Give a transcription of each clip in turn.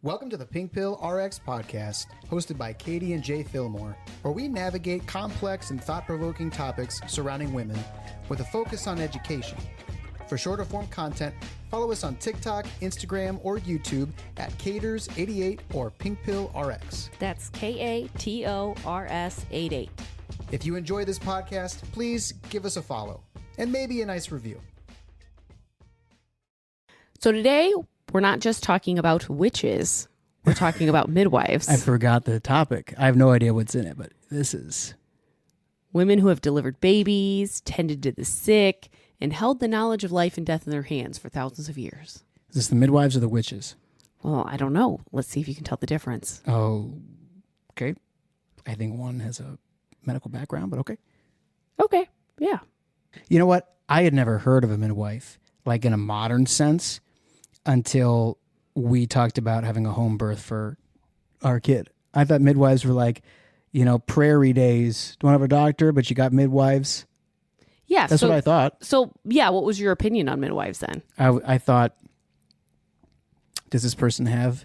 Welcome to the PinkpillRx podcast, hosted by Katie and Jay Fillmore, where we navigate complex and thought-provoking topics surrounding women with a focus on education. For shorter form content, follow us on TikTok, Instagram, or YouTube at Caters88 or PinkpillRx. That's KATORS88. If you enjoy this podcast, please give us a follow and maybe a nice review. So today, we're not just talking about witches. We're talking about midwives. I forgot the topic. I have no idea what's in it, but this is... Women who have delivered babies, tended to the sick, and held the knowledge of life and death in their hands for thousands of years. Is this the midwives or the witches? Well, I don't know. Let's see if you can tell the difference. Oh, okay. I think one has a medical background, but okay. Okay, yeah. You know what? I had never heard of a midwife, like in a modern sense, until we talked about having a home birth for our kid. I thought midwives were like, you know, prairie days. Don't have a doctor, but you got midwives. Yeah. That's what I thought. So, yeah, what was your opinion on midwives then? I thought, does this person have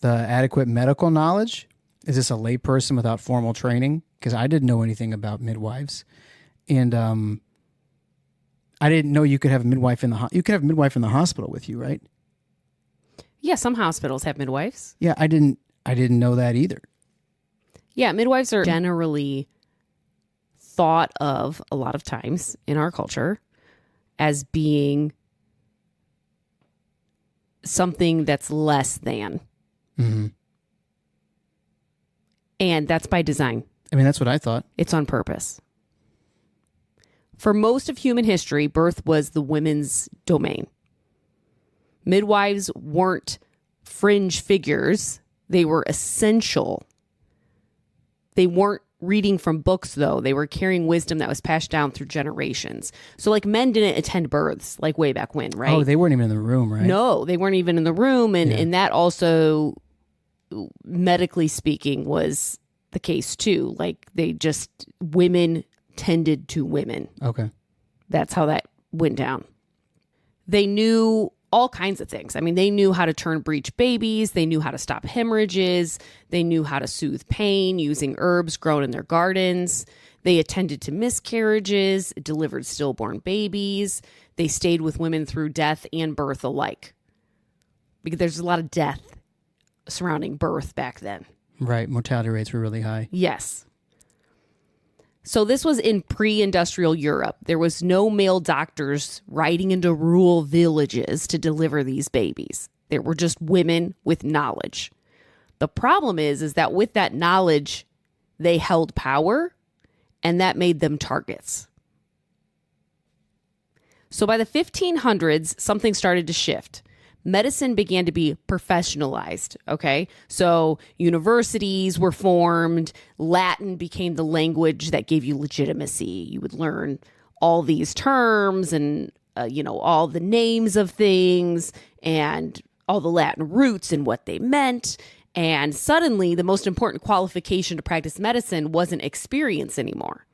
the adequate medical knowledge? Is this a layperson without formal training? Because I didn't know anything about midwives. And I didn't know you could have a midwife in the you could have a midwife in the hospital with you, right? Yeah, some hospitals have midwives. Yeah, I didn't know that either. Yeah, midwives are generally thought of a lot of times in our culture as being something that's less than. Mm-hmm. And that's by design. I mean, that's what I thought. It's on purpose. For most of human history, birth was the women's domain. Midwives weren't fringe figures. They were essential. They weren't reading from books, though. They were carrying wisdom that was passed down through generations. So, like, men didn't attend births, like way back when, right? Oh, they weren't even in the room, right? No, they weren't even in the room. And that also, medically speaking, was the case, too. Like, women tended to women. Okay. That's how that went down. They knew all kinds of things. I mean, they knew how to turn breech babies. They knew how to stop hemorrhages. They knew how to soothe pain using herbs grown in their gardens. They attended to miscarriages, delivered stillborn babies. They stayed with women through death and birth alike. Because there's a lot of death surrounding birth back then. Right. Mortality rates were really high. Yes. So this was in pre-industrial Europe. There was no male doctors riding into rural villages to deliver these babies. There were just women with knowledge. The problem is that with that knowledge, they held power, and that made them targets. So by the 1500s, something started to shift. Medicine began to be professionalized, okay? So universities were formed. Latin became the language that gave you legitimacy. You would learn all these terms and, all the names of things and all the Latin roots and what they meant. And suddenly, the most important qualification to practice medicine wasn't experience anymore.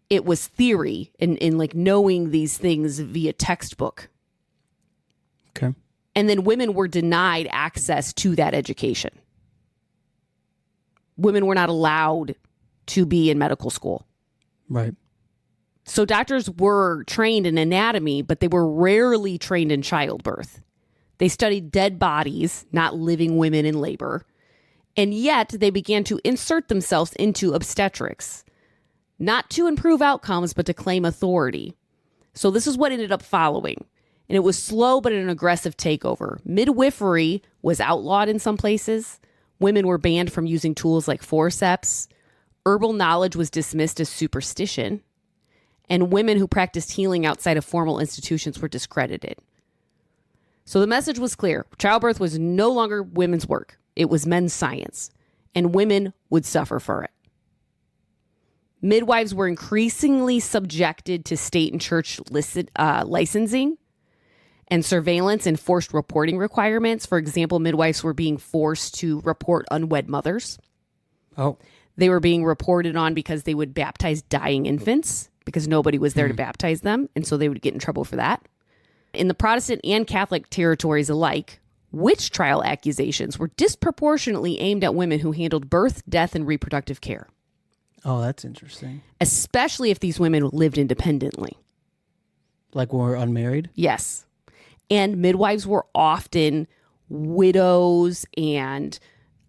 It was theory and like knowing these things via textbook. Okay. And then women were denied access to that education. Women were not allowed to be in medical school. Right. So doctors were trained in anatomy, but they were rarely trained in childbirth. They studied dead bodies, not living women in labor. And yet they began to insert themselves into obstetrics, not to improve outcomes, but to claim authority. So this is what ended up following. And it was slow, but an aggressive takeover. Midwifery was outlawed in some places. Women were banned from using tools like forceps. Herbal knowledge was dismissed as superstition. And women who practiced healing outside of formal institutions were discredited. So the message was clear. Childbirth was no longer women's work. It was men's science. And women would suffer for it. Midwives were increasingly subjected to state and church licensing and surveillance and forced reporting requirements. For example, midwives were being forced to report unwed mothers. Oh. They were being reported on because they would baptize dying infants because nobody was there to baptize them. And so they would get in trouble for that. In the Protestant and Catholic territories alike, Witch trial accusations were disproportionately aimed at women who handled birth, death, and reproductive care, Oh, that's interesting. especially if these women lived independently. Like when we're unmarried? Yes. And midwives were often widows, and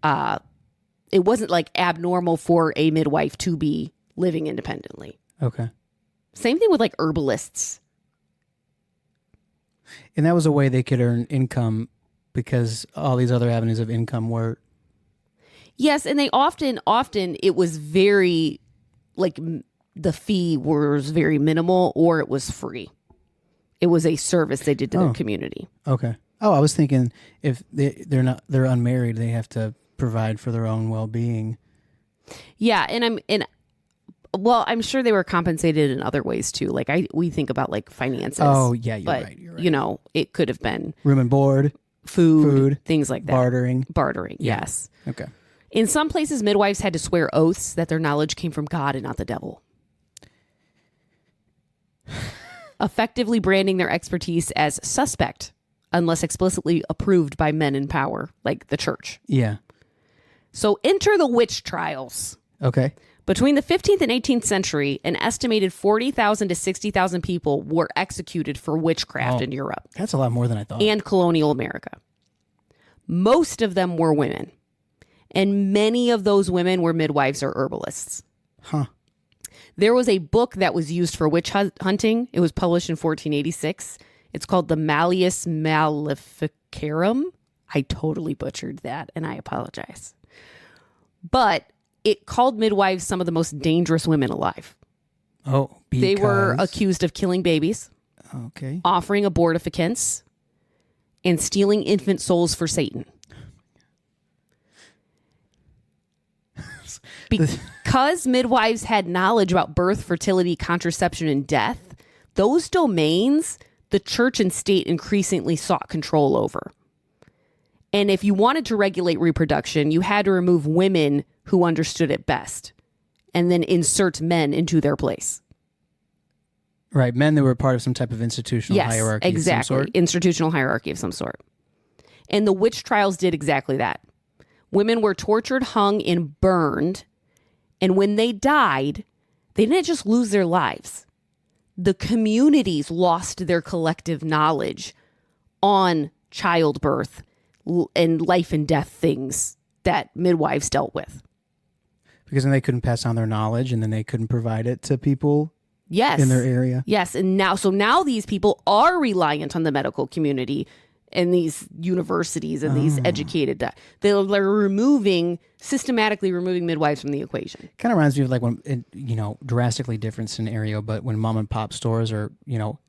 it wasn't like abnormal for a midwife to be living independently. Okay. Same thing with like herbalists. And that was a way they could earn income because all these other avenues of income were... Yes, and they often it was very, like, the fee was very minimal, or it was free. It was a service they did to their community. Okay. Oh, I was thinking if they're unmarried, they have to provide for their own well-being. Yeah, I'm sure they were compensated in other ways too. Like we think about like finances. Oh, yeah, you're but, right. You know, it could have been room and board, food, things like that. Bartering, yeah. Yes. Okay. In some places, midwives had to swear oaths that their knowledge came from God and not the devil, effectively branding their expertise as suspect unless explicitly approved by men in power, like the church. Yeah. So enter the witch trials. Okay. Between the 15th and 18th century, an estimated 40,000 to 60,000 people were executed for witchcraft in Europe. That's a lot more than I thought. And colonial America. Most of them were women. And many of those women were midwives or herbalists. Huh. There was a book that was used for witch hunting. It was published in 1486. It's called the Malleus Maleficarum. I totally butchered that, and I apologize. But it called midwives some of the most dangerous women alive. Oh, because... They were accused of killing babies, okay, offering abortificants, and stealing infant souls for Satan. Because midwives had knowledge about birth, fertility, contraception, and death, those domains the church and state increasingly sought control over. And if you wanted to regulate reproduction, you had to remove women who understood it best and then insert men into their place. Right. Men that were part of some type of institutional hierarchy exactly. of some sort. Institutional hierarchy of some sort. And the witch trials did exactly that. Women were tortured, hung, and burned. And when they died, they didn't just lose their lives. The communities lost their collective knowledge on childbirth and life and death things that midwives dealt with. Because then they couldn't pass on their knowledge, and then they couldn't provide it to people in their area. Yes, and now these people are reliant on the medical community and these universities and these educated. They're systematically removing midwives from the equation. Kind of reminds me of like when, drastically different scenario, but when mom and pop stores are,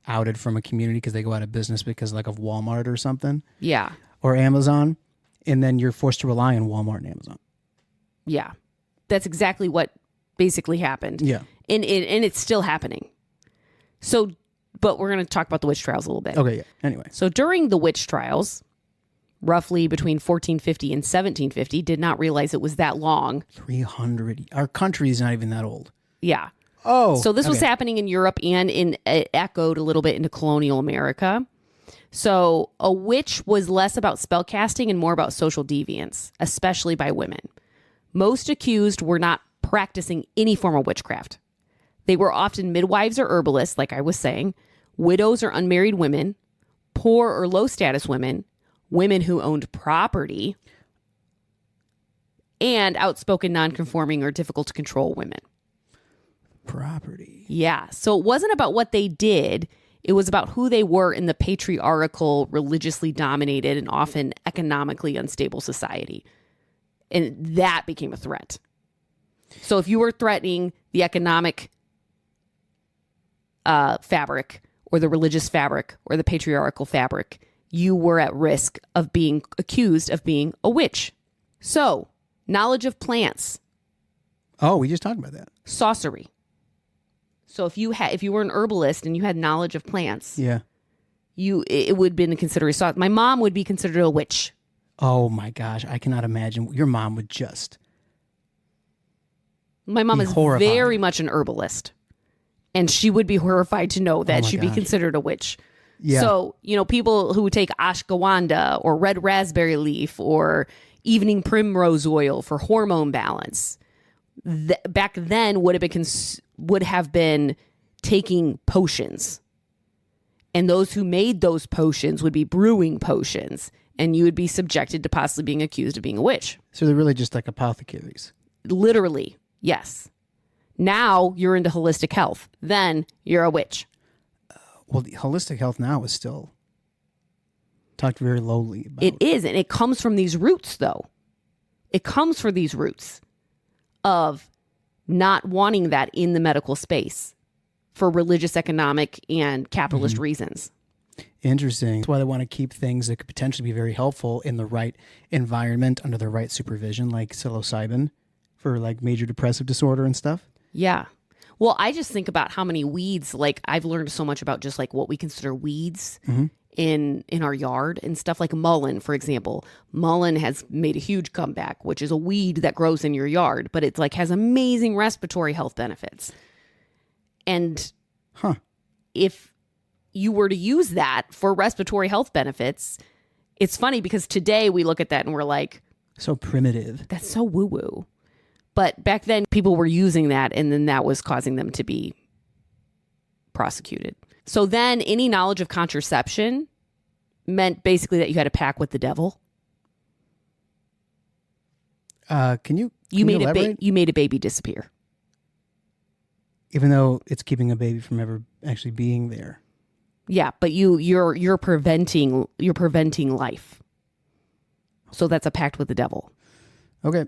outed from a community because they go out of business because like of Walmart or something. Yeah. Or Amazon, and then you're forced to rely on Walmart and Amazon. Yeah. That's exactly what basically happened. Yeah. And it's still happening. So, but we're going to talk about the witch trials a little bit. Okay, yeah. Anyway. So during the witch trials, roughly between 1450 and 1750, did not realize it was that long. 300. Our country is not even that old. Yeah. Oh. So this was happening in Europe and it echoed a little bit into colonial America. So a witch was less about spell casting and more about social deviance, especially by women. Most accused were not practicing any form of witchcraft. They were often midwives or herbalists, like I was saying, widows or unmarried women, poor or low status women, women who owned property, and outspoken, non-conforming, or difficult to control women. Property. Yeah. So it wasn't about what they did. It was about who they were in the patriarchal, religiously dominated, and often economically unstable society. And that became a threat. So if you were threatening the economic fabric or the religious fabric or the patriarchal fabric, you were at risk of being accused of being a witch. So knowledge of plants. Oh, we just talked about that. Sorcery. So if you were an herbalist and you had knowledge of plants, it would have been considered. My mom would be considered a witch. Oh my gosh, I cannot imagine. Your mom would just. My mom is horrified. Very much an herbalist, and she would be horrified to know that she'd be considered a witch. Yeah. So, people who take ashwagandha or red raspberry leaf or evening primrose oil for hormone balance, back then would have been taking potions. And those who made those potions would be brewing potions, and you would be subjected to possibly being accused of being a witch. So they're really just like apothecaries. Literally, yes. Now you're into holistic health. Then you're a witch. Well, the holistic health now is still talked very lowly about. It is, and it comes from these roots, though. It comes from these roots of not wanting that in the medical space for religious, economic, and capitalist reasons. Interesting. That's why they want to keep things that could potentially be very helpful in the right environment under the right supervision, like psilocybin for like major depressive disorder and stuff. Yeah. Well, I just think about how many weeds, like I've learned so much about just like what we consider weeds in our yard and stuff, like mullein, for example. Mullein has made a huge comeback, which is a weed that grows in your yard, but it's like has amazing respiratory health benefits. And if you were to use that for respiratory health benefits, it's funny because today we look at that and we're like, so primitive. That's so woo-woo. But back then people were using that, and then that was causing them to be prosecuted. So then any knowledge of contraception meant basically that you had a pact with the devil. Can you made elaborate? You made a baby disappear. Even though it's keeping a baby from ever actually being there. Yeah, but you're preventing life. So that's a pact with the devil. Okay.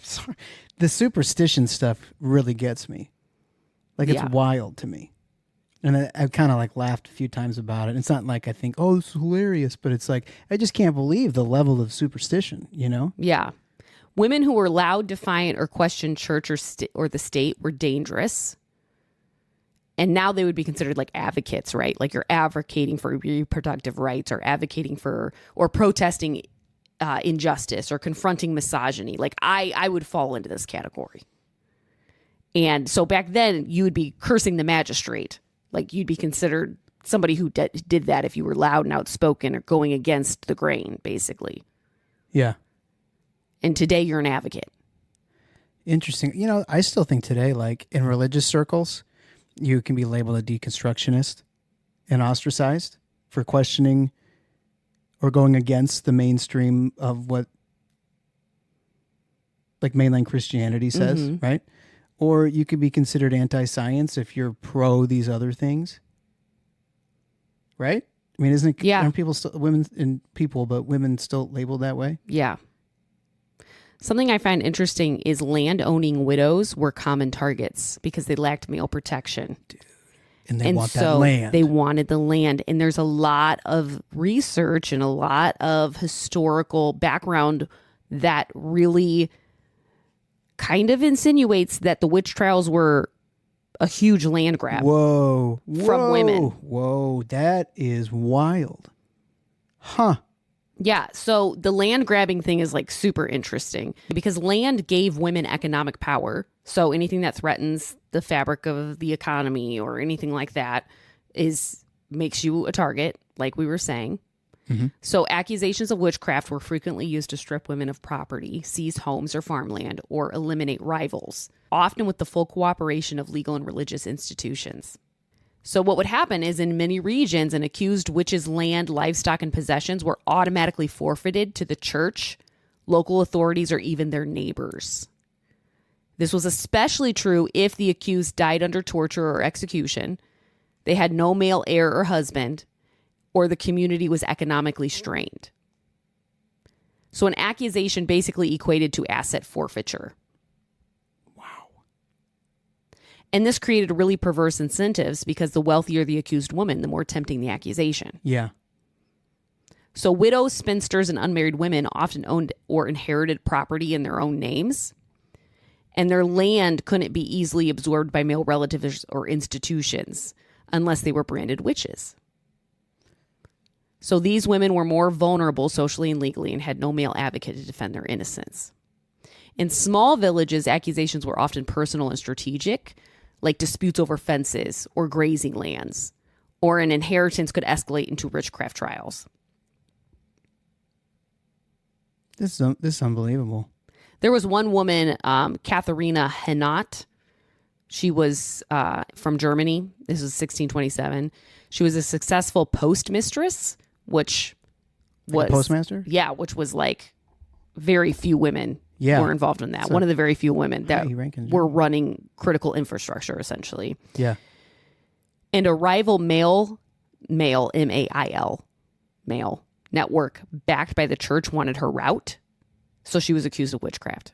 Sorry. The superstition stuff really gets me. Like it's wild to me. And I've kind of like laughed a few times about it. It's not like I think, oh, this is hilarious, but it's like, I just can't believe the level of superstition, Yeah. Women who were loud, defiant, or questioned church or the state were dangerous. And now they would be considered like advocates, right? Like you're advocating for reproductive rights or advocating for or protesting injustice or confronting misogyny. Like I would fall into this category. And so back then you would be cursing the magistrate. Like you'd be considered somebody who did that if you were loud and outspoken or going against the grain, basically. Yeah. And today you're an advocate. Interesting. I still think today, like in religious circles, you can be labeled a deconstructionist and ostracized for questioning or going against the mainstream of what like mainline Christianity says, right? Or you could be considered anti-science if you're pro these other things, right? I mean, isn't it? Yeah. Aren't people still but women still labeled that way? Yeah. Something I find interesting is land-owning widows were common targets because they lacked male protection. Dude. And they want that land. They wanted the land. And there's a lot of research and a lot of historical background that really kind of insinuates that the witch trials were a huge land grab. Whoa. From women. Whoa, that is wild. Huh. Yeah, so the land grabbing thing is like super interesting because land gave women economic power. So anything that threatens the fabric of the economy or anything like that makes you a target, like we were saying. So accusations of witchcraft were frequently used to strip women of property, seize homes or farmland, or eliminate rivals, often with the full cooperation of legal and religious institutions. So what would happen is in many regions, an accused witch's land, livestock, and possessions were automatically forfeited to the church, local authorities, or even their neighbors. This was especially true if the accused died under torture or execution, they had no male heir or husband, or the community was economically strained. So an accusation basically equated to asset forfeiture. And this created really perverse incentives because the wealthier the accused woman, the more tempting the accusation. Yeah. So widows, spinsters, and unmarried women often owned or inherited property in their own names. And their land couldn't be easily absorbed by male relatives or institutions unless they were branded witches. So these women were more vulnerable socially and legally and had no male advocate to defend their innocence. In small villages, accusations were often personal and strategic, like disputes over fences or grazing lands, or an inheritance could escalate into witchcraft trials. This is unbelievable. There was one woman, Katharina Hennot. She was from Germany. This was 1627. She was a successful postmistress, which was... Like a postmaster? Yeah, which was like very few women were involved in that. So, one of the very few women that were Germany. running critical infrastructure, essentially. Yeah. And a rival male, M-A-I-L, male network backed by the church wanted her out. So she was accused of witchcraft.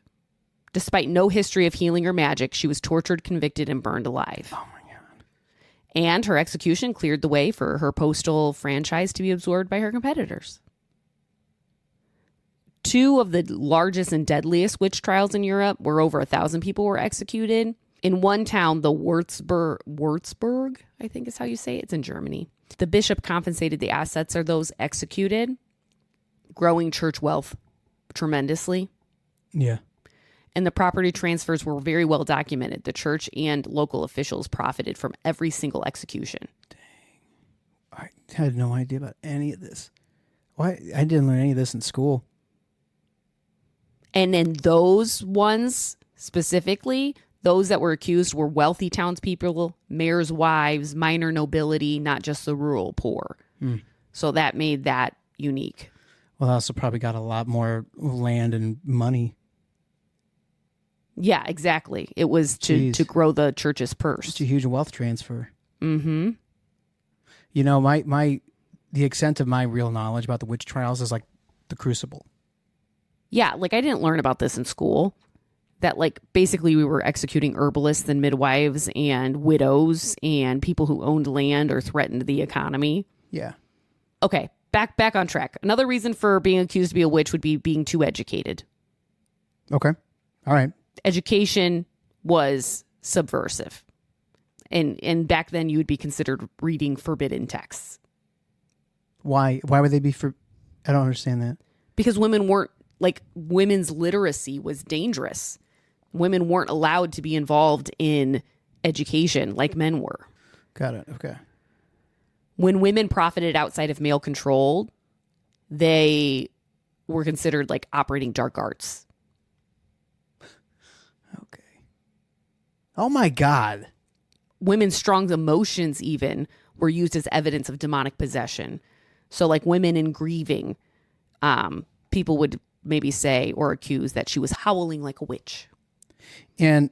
Despite no history of healing or magic, she was tortured, convicted, and burned alive. Oh, my God. And her execution cleared the way for her postal franchise to be absorbed by her competitors. Two of the largest and deadliest witch trials in Europe, where over 1,000 people were executed. In one town, the Würzburg, I think is how you say it. It's in Germany. The bishop compensated the assets of those executed, growing church wealth tremendously. Yeah. And the property transfers were very well documented. The church and local officials profited from every single execution. Dang. I had no idea about any of this. Why? I didn't learn any of this in school. And then those ones specifically, those that were accused were wealthy townspeople, mayors' wives, minor nobility, not just the rural poor. So that made that unique. Well, they also probably got a lot more land and money. Yeah, exactly. It was to grow the church's purse. It's a huge wealth transfer. Mm-hmm. You know, the extent of my real knowledge about the witch trials is like the Crucible. Yeah, like I didn't learn about this in school. That like basically we were executing herbalists and midwives and widows and people who owned land or threatened the economy. Yeah. Okay, back on track. Another reason for being accused to be a witch would be being too educated. Okay. All right. Education was subversive. And back then you would be considered reading forbidden texts. Why would they be I don't understand that. Because women's literacy was dangerous. Women weren't allowed to be involved in education like men were. Got it. Okay. When women profited outside of male control, they were considered like operating dark arts. Okay. Oh my God. Women's strong emotions even were used as evidence of demonic possession. So like women in grieving, people would maybe say or accuse that she was howling like a witch. And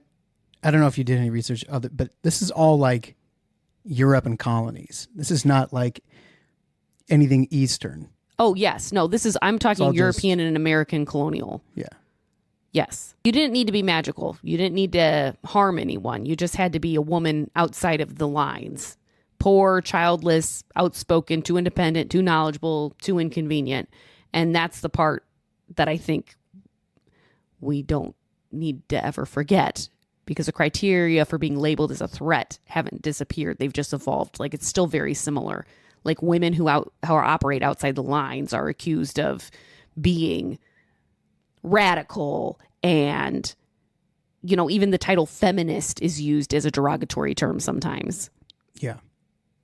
I don't know if you did any research but this is all like Europe and colonies. This is not like anything Eastern. Oh, yes. No, I'm talking European and American colonial. Yeah. Yes. You didn't need to be magical. You didn't need to harm anyone. You just had to be a woman outside of the lines. Poor, childless, outspoken, too independent, too knowledgeable, too inconvenient. And that's the part that I think we don't need to ever forget, because the criteria for being labeled as a threat haven't disappeared. They've just evolved. Like it's still very similar. Like women who operate outside the lines are accused of being radical, and even the title feminist is used as a derogatory term sometimes. Yeah.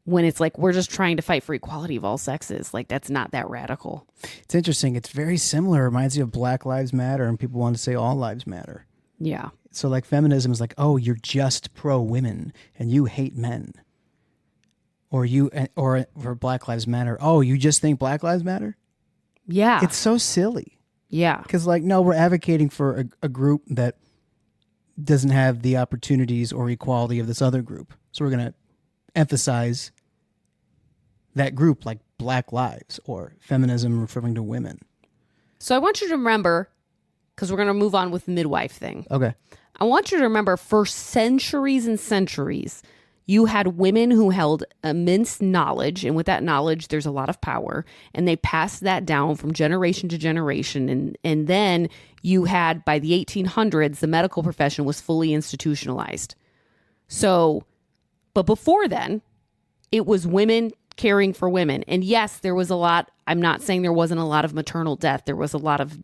When it's like, we're just trying to fight for equality of all sexes. Like, that's not that radical. It's interesting. It's very similar. It reminds you of Black Lives Matter, and people want to say all lives matter. Yeah. So like feminism is like, oh, you're just pro women and you hate men. Or for Black Lives Matter, oh, you just think Black Lives Matter? Yeah. It's so silly. Yeah. Because like, no, we're advocating for a group that doesn't have the opportunities or equality of this other group. So we're going to emphasize that group, like Black Lives or feminism referring to women. So I want you to remember, because we're going to move on with the midwife thing. Okay. I want you to remember, for centuries and centuries, you had women who held immense knowledge, and with that knowledge, there's a lot of power, and they passed that down from generation to generation. And then you had, by the 1800s, the medical profession was fully institutionalized. So, but before then, it was women caring for women. And yes, there was a lot. I'm not saying there wasn't a lot of maternal death. There was a lot of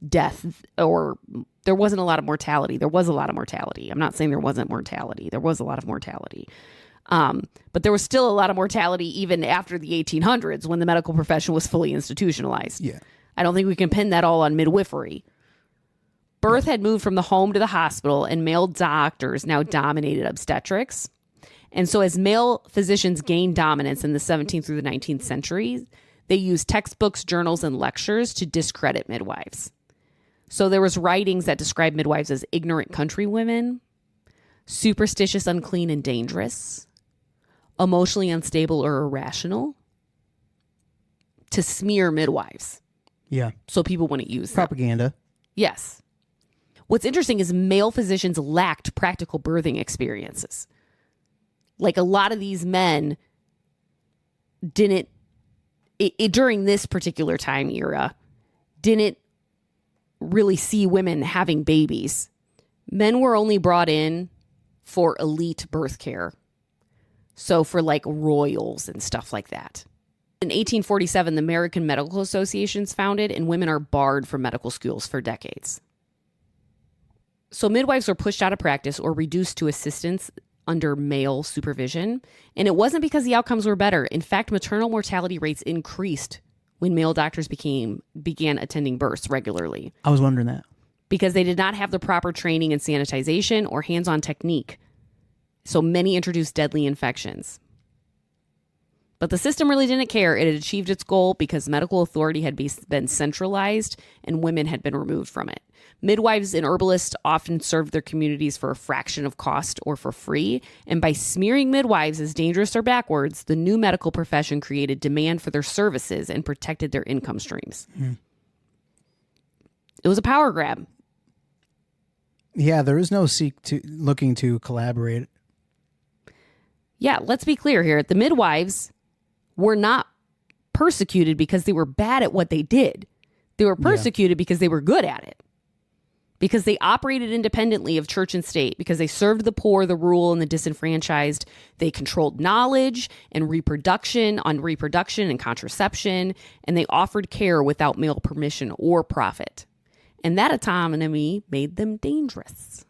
death, or there wasn't a lot of mortality. There was a lot of mortality. I'm not saying there wasn't mortality. There was a lot of mortality. But there was still a lot of mortality even after the 1800s when the medical profession was fully institutionalized. Yeah. I don't think we can pin that all on midwifery. Birth had moved from the home to the hospital, and male doctors now dominated obstetrics. And so as male physicians gained dominance in the 17th through the 19th centuries, they used textbooks, journals, and lectures to discredit midwives. So there was writings that described midwives as ignorant country women, superstitious, unclean, and dangerous, emotionally unstable or irrational, to smear midwives. Yeah. So people wouldn't use them. Propaganda. Yes. What's interesting is male physicians lacked practical birthing experiences. Like a lot of these men didn't, during this particular time era, didn't really see women having babies. Men were only brought in for elite birth care. So for like royals and stuff like that. In 1847, the American Medical Association's founded, and women are barred from medical schools for decades. So midwives were pushed out of practice or reduced to assistance under male supervision. And it wasn't because the outcomes were better. In fact, maternal mortality rates increased when male doctors began attending births regularly. I was wondering that. Because they did not have the proper training in sanitization or hands-on technique. So many introduced deadly infections. But the system really didn't care. It had achieved its goal because medical authority had been centralized and women had been removed from it. Midwives and herbalists often served their communities for a fraction of cost or for free. And by smearing midwives as dangerous or backwards, the new medical profession created demand for their services and protected their income streams. It was a power grab. Yeah, there is no looking to collaborate. Yeah, let's be clear here. The midwives were not persecuted because they were bad at what they did. They were persecuted because they were good at it. Because they operated independently of church and state, because they served the poor, the rural, and the disenfranchised. They controlled knowledge and reproduction and contraception, and they offered care without male permission or profit. And that autonomy made them dangerous.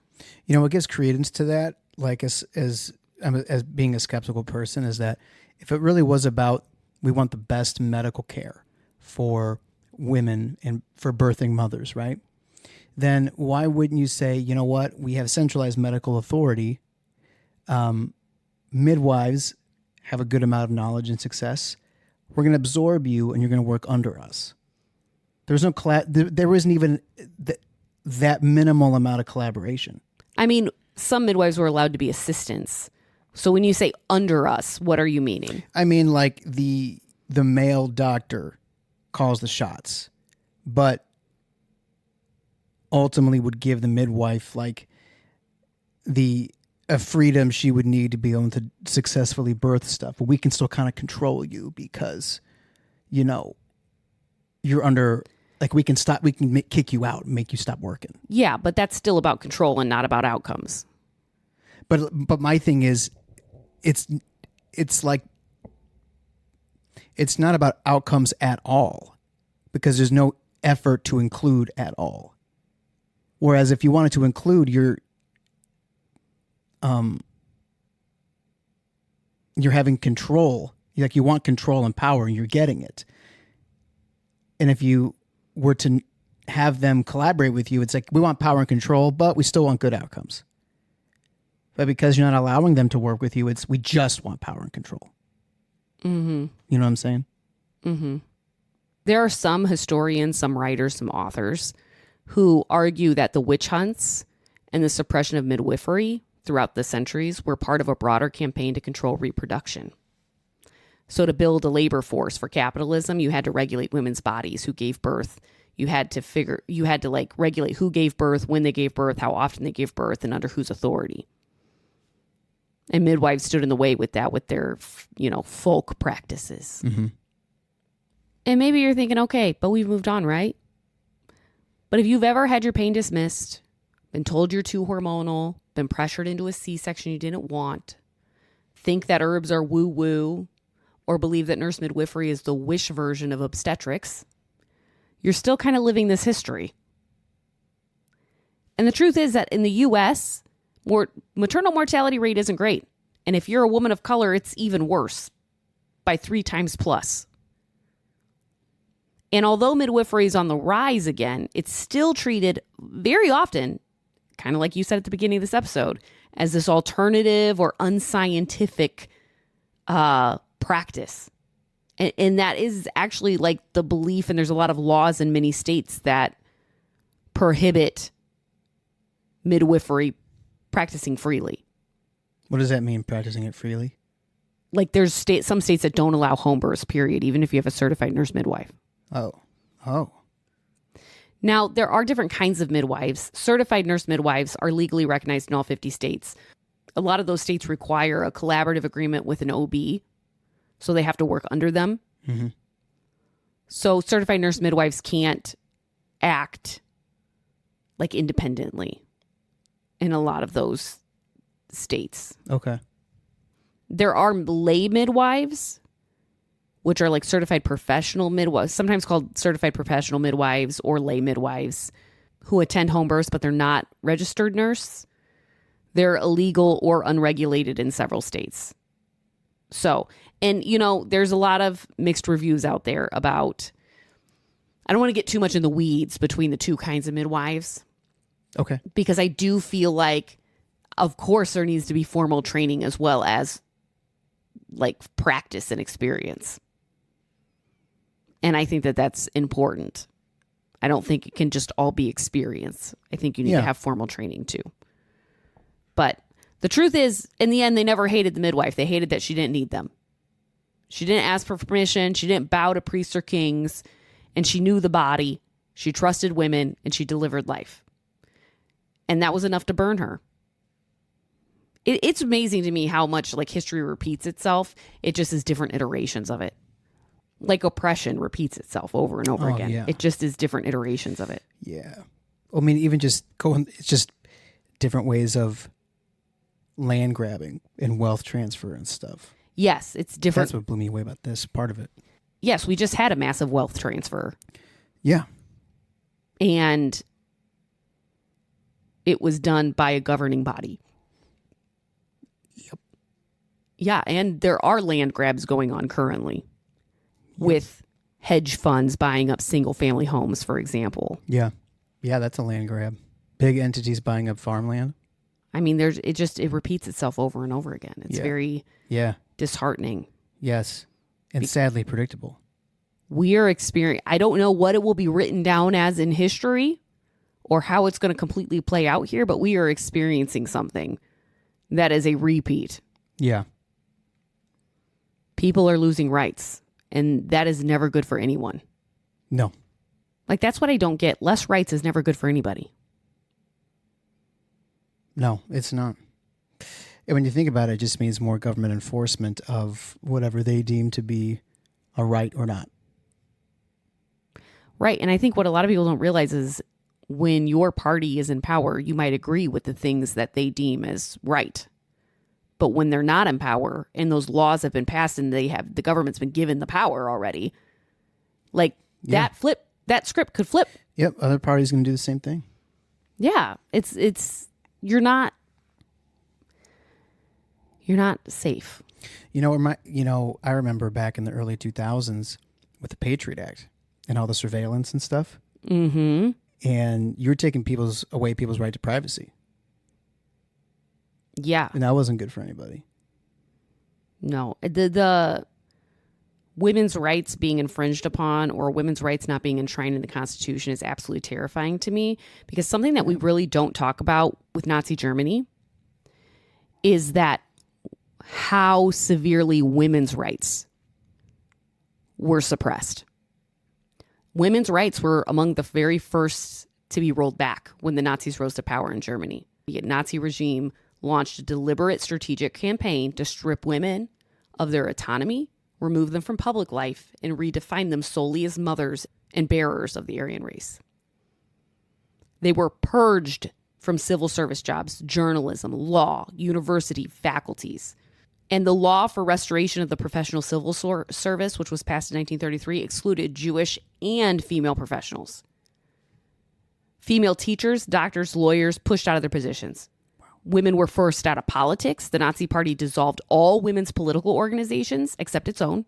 You know what gives credence to that, like as being a skeptical person, is that if it really was about we want the best medical care for women and for birthing mothers, right? Then why wouldn't you say, you know what, we have centralized medical authority. Midwives have a good amount of knowledge and success. We're going to absorb you and you're going to work under us. There's no there isn't even that minimal amount of collaboration. I mean, some midwives were allowed to be assistants. So when you say under us, what are you meaning? I mean, like the male doctor calls the shots, but ultimately would give the midwife like a freedom she would need to be able to successfully birth stuff. But we can still kind of control you because, you know, you're under, like we can kick you out and make you stop working. Yeah, but that's still about control and not about outcomes. But my thing is, it's like, it's not about outcomes at all because there's no effort to include at all. Whereas if you wanted to include, you're having control. Like you want control and power and you're getting it. And if you were to have them collaborate with you, it's like, we want power and control, but we still want good outcomes. But because you're not allowing them to work with you, we just want power and control. Mm-hmm. You know what I'm saying? Mm-hmm. There are some historians, some writers, some authors who argue that the witch hunts and the suppression of midwifery throughout the centuries were part of a broader campaign to control reproduction. So to build a labor force for capitalism, you had to regulate women's bodies, who gave birth. You had to like regulate who gave birth, when they gave birth, how often they gave birth, and under whose authority. And midwives stood in the way with that, with their, folk practices. Mm-hmm. And maybe you're thinking, okay, but we've moved on, right? But if you've ever had your pain dismissed, been told you're too hormonal, been pressured into a C-section you didn't want, think that herbs are woo-woo, or believe that nurse midwifery is the wish version of obstetrics, you're still kind of living this history. And the truth is that in the U.S., maternal mortality rate isn't great. And if you're a woman of color, it's even worse by 3 times plus. And although midwifery is on the rise again, it's still treated very often, kind of like you said at the beginning of this episode, as this alternative or unscientific practice. And that is actually like the belief, and there's a lot of laws in many states that prohibit midwifery practicing freely. What does that mean, practicing it freely? Like there's some states that don't allow home births, period, even if you have a certified nurse midwife. Oh. Now, there are different kinds of midwives. Certified nurse midwives are legally recognized in all 50 states. A lot of those states require a collaborative agreement with an OB, so they have to work under them. Mm-hmm. So certified nurse midwives can't act like independently in a lot of those states. Okay. There are lay midwives, which are like certified professional midwives, sometimes called certified professional midwives or lay midwives, who attend home births, but they're not registered nurse. They're illegal or unregulated in several states. So, and you know, there's a lot of mixed reviews out there about, I don't want to get too much in the weeds between the two kinds of midwives. Okay. Because I do feel like, of course, there needs to be formal training as well as like practice and experience. And I think that that's important. I don't think it can just all be experience. I think you need to have formal training too. But the truth is, in the end, they never hated the midwife. They hated that she didn't need them. She didn't ask for permission. She didn't bow to priests or kings. And she knew the body. She trusted women and she delivered life. And that was enough to burn her. It's amazing to me how much like history repeats itself. It just is different iterations of it. Like oppression repeats itself over and over again. Yeah. It just is different iterations of it. Yeah. I mean, even just it's just different ways of land grabbing and wealth transfer and stuff. Yes, it's different. That's what blew me away about this part of it. Yes, we just had a massive wealth transfer. Yeah. And it was done by a governing body. Yep. Yeah, and there are land grabs going on currently with hedge funds buying up single family homes, for example. Yeah. Yeah, that's a land grab. Big entities buying up farmland. I mean, it repeats itself over and over again. It's very disheartening. Yes. And sadly predictable. We are experiencing, I don't know what it will be written down as in history or how it's going to completely play out here, but we are experiencing something that is a repeat. Yeah. People are losing rights, and that is never good for anyone. No. Like, that's what I don't get. Less rights is never good for anybody. No, it's not. And when you think about it, it just means more government enforcement of whatever they deem to be a right or not. Right. And I think what a lot of people don't realize is when your party is in power, you might agree with the things that they deem as right. But when they're not in power and those laws have been passed and the government's been given the power already, like that script could flip. Yep. Other parties can do the same thing. Yeah. You're not safe. I remember back in the early 2000s with the Patriot Act and all the surveillance and stuff. Mm-hmm. And you're taking away people's right to privacy. Yeah. And that wasn't good for anybody. No. The women's rights being infringed upon or women's rights not being enshrined in the Constitution is absolutely terrifying to me, because something that we really don't talk about with Nazi Germany is that how severely women's rights were suppressed. Women's rights were among the very first to be rolled back when the Nazis rose to power in Germany. The Nazi regime launched a deliberate strategic campaign to strip women of their autonomy, remove them from public life, and redefine them solely as mothers and bearers of the Aryan race. They were purged from civil service jobs, journalism, law, university, faculties. And the law for restoration of the professional civil service, which was passed in 1933, excluded Jewish and female professionals. Female teachers, doctors, lawyers pushed out of their positions. women were forced out of politics. The Nazi Party dissolved all women's political organizations except its own,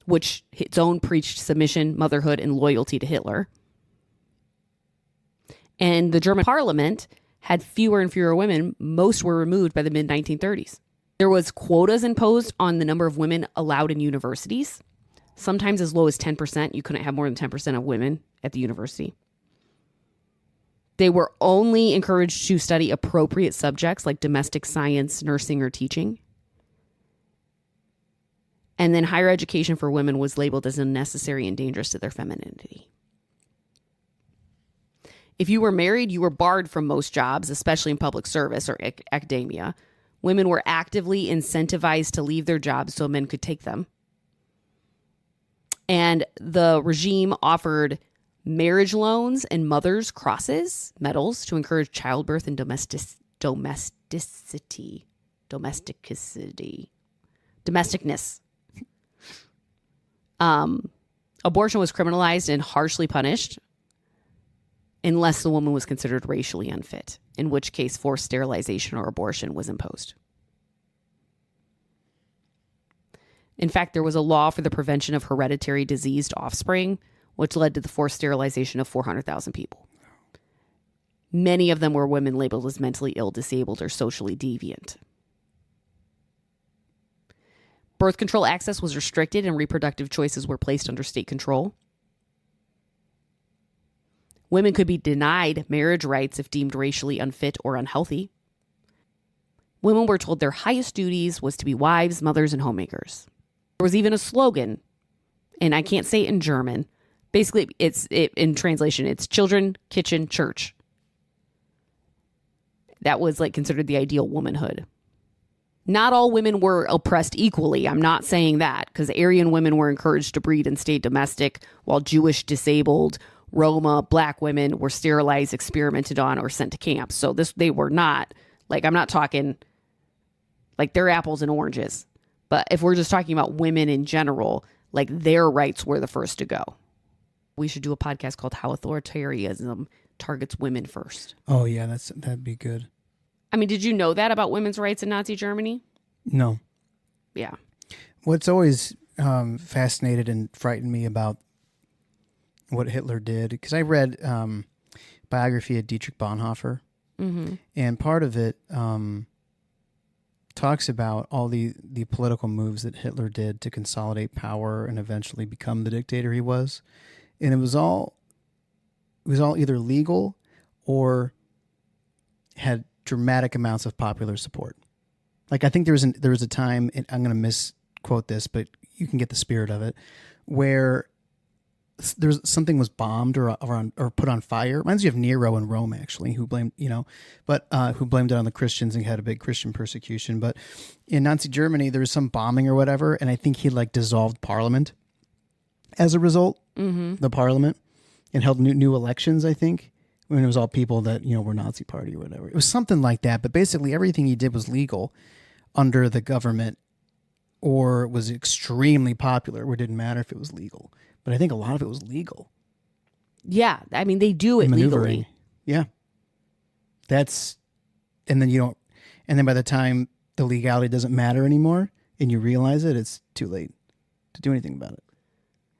which its own preached submission, motherhood, and loyalty to Hitler. And the German parliament had fewer and fewer women. Most were removed by the mid-1930s. There was quotas imposed on the number of women allowed in universities, sometimes as low as 10%. You couldn't have more than 10% of women at the university. They were only encouraged to study appropriate subjects like domestic science, nursing, or teaching. And then higher education for women was labeled as unnecessary and dangerous to their femininity. If you were married, you were barred from most jobs, especially in public service or academia. Women were actively incentivized to leave their jobs so men could take them. And the regime offered marriage loans and mothers' crosses, medals, to encourage childbirth and domesticness. Abortion was criminalized and harshly punished unless the woman was considered racially unfit, in which case forced sterilization or abortion was imposed. In fact, there was a law for the prevention of hereditary diseased offspring, which led to the forced sterilization of 400,000 people. Many of them were women labeled as mentally ill, disabled, or socially deviant. Birth control access was restricted and reproductive choices were placed under state control. Women could be denied marriage rights if deemed racially unfit or unhealthy. Women were told their highest duties was to be wives, mothers, and homemakers. There was even a slogan, and I can't say it in German. Basically, in translation, it's children, kitchen, church. That was like considered the ideal womanhood. Not all women were oppressed equally. I'm not saying that, because Aryan women were encouraged to breed and stay domestic, while Jewish, disabled, Roma, black women were sterilized, experimented on, or sent to camps. So they were not, like, I'm not talking like they're apples and oranges. But if we're just talking about women in general, like their rights were the first to go. We should do a podcast called How Authoritarianism Targets Women First. Oh, yeah, that'd be good. I mean, did you know that about women's rights in Nazi Germany? No. Yeah. What's always fascinated and frightened me about what Hitler did, because I read biography of Dietrich Bonhoeffer, and part of it talks about all the political moves that Hitler did to consolidate power and eventually become the dictator he was. And it was all either legal or had dramatic amounts of popular support. Like, I think there was a time, and I'm going to misquote this, but you can get the spirit of it, where something was bombed or put on fire. Reminds you of Nero in Rome, actually, who blamed it on the Christians and had a big Christian persecution. But in Nazi Germany, there was some bombing or whatever, and I think he dissolved parliament as a result, the parliament, and held new elections, I think, when it was all people that, were Nazi party or whatever. It was something like that, but basically everything he did was legal under the government or was extremely popular, where it didn't matter if it was legal. But I think a lot of it was legal. Yeah, I mean, they do it legally. Yeah. And then by the time the legality doesn't matter anymore and you realize it, it's too late to do anything about it.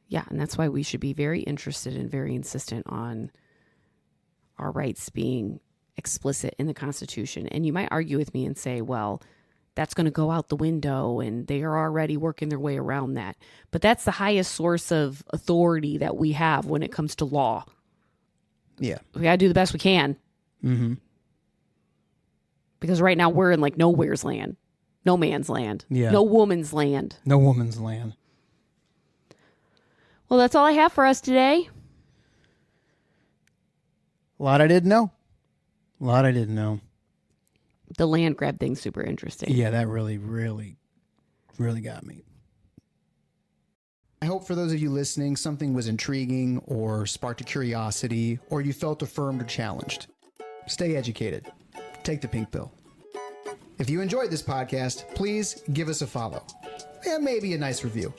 Yeah, and that's why we should be very interested and very insistent on our rights being explicit in the Constitution. And you might argue with me and say, well, that's going to go out the window and they are already working their way around that. But that's the highest source of authority that we have when it comes to law. Yeah. We got to do the best we can. Mm-hmm. Because right now we're in nowhere's land. No man's land. Yeah. No woman's land. No woman's land. Well, that's all I have for us today. A lot I didn't know. The land grab thing's super interesting. Yeah, that really, really, really got me. I hope for those of you listening, something was intriguing or sparked a curiosity, or you felt affirmed or challenged. Stay educated. Take the pink pill. If you enjoyed this podcast, please give us a follow and maybe a nice review.